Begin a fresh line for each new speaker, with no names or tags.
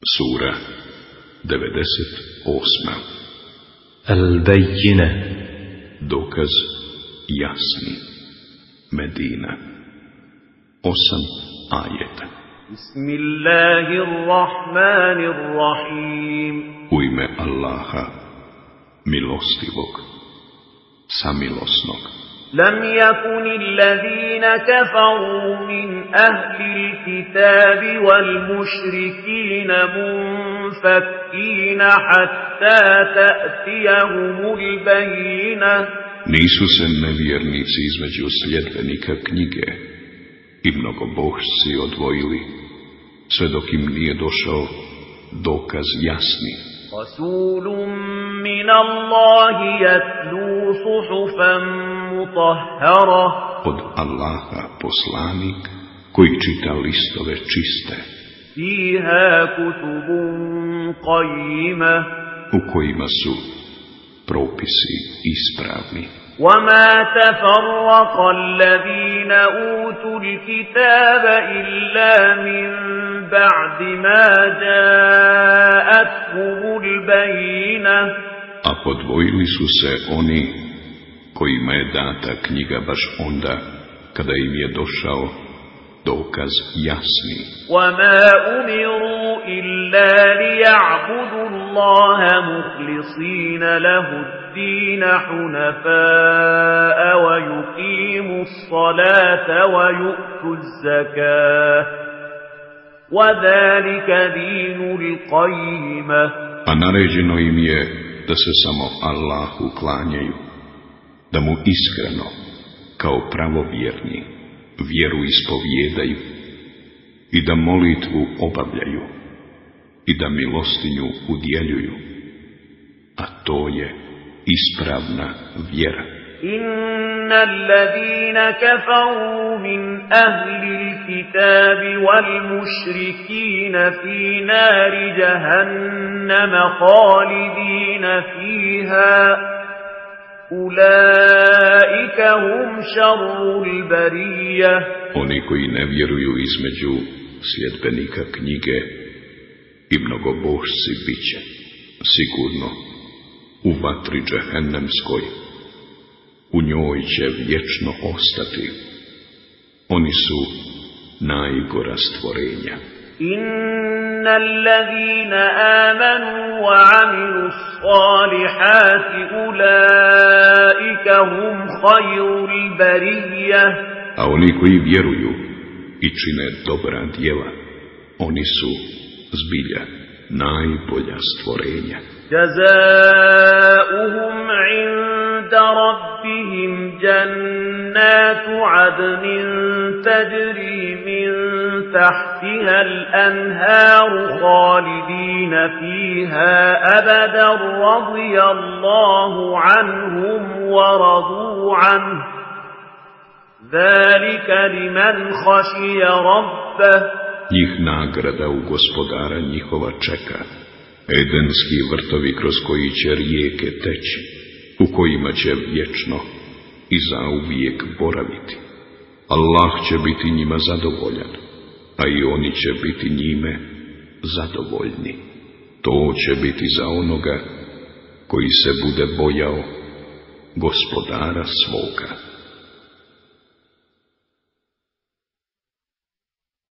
Sura 98.
Al-Bajjina,
dokaz jasni. Medina, 8 ajeta.
Bismillahirrahmanirrahim.
U ime Allaha, milostivog, samilosnog.
لم يكن الذين كفروا من أهل الكتاب والمشركين منفكين حتى تأتيهم البينة.
Nisu se nevjernici između sljedbenika knjige i mnogobožci odvojili, sve dok im nije došao dokaz jasni.
رسول من الله يتلو صحفا مطهرة.
Od Allaha poslanik koji čita listove čiste,
فيها كتب قيمة.
u kojima su propisi ispravni.
وما تفرق الذين أوتوا الكتاب إلا من بعد ما جاءتهم البينة.
A podvojili su se oni kojima je data knjiga baš onda kada im je došao dokaz jasni.
وما أمروا إلا ليعبدوا الله مخلصين له الدين حنفاء ويقيموا الصلاة ويؤتوا الزكاة وذلك دين القيمة.
A naređeno im je da se samo Allahu klanjaju, da mu iskreno, kao pravovjerni, vjeru ispovjedaju i da molitvu obavljaju i da milostinju udjeljuju, a to je ispravna vjera.
إن الذين كفروا من أهل الكتاب والمشركين في نار جهنم خالدين فيها أولئك هم شر البرية.
Oni koji ne vjeruju između sljedbenika knjige i mnogobožci biće sigurno u vatri džehennemskoj, u njoj će vječno ostati. Oni su najgora stvorenja.
إن الذين آمنوا وعملوا الصالحات أولئك هم خير البرية.
A oni koji vjeruju i čine dobra djela, oni su zbilja najbolja stvorenja.
جزاؤهم عند ربهم جنات عدن تجري من تحتها الأنهار خالدين فيها أبدا رضي الله عنهم ورضوا عنه ذلك لمن خشي ربه.
Njih nagrada u gospodara njihova čeka, edenski vrtovi kroz koji će rijeke teći, u kojima će vječno i zauvijek boraviti. Allah će biti njima zadovoljan, a i oni će biti njime zadovoljni. To će biti za onoga koji se bude bojao gospodara svoga.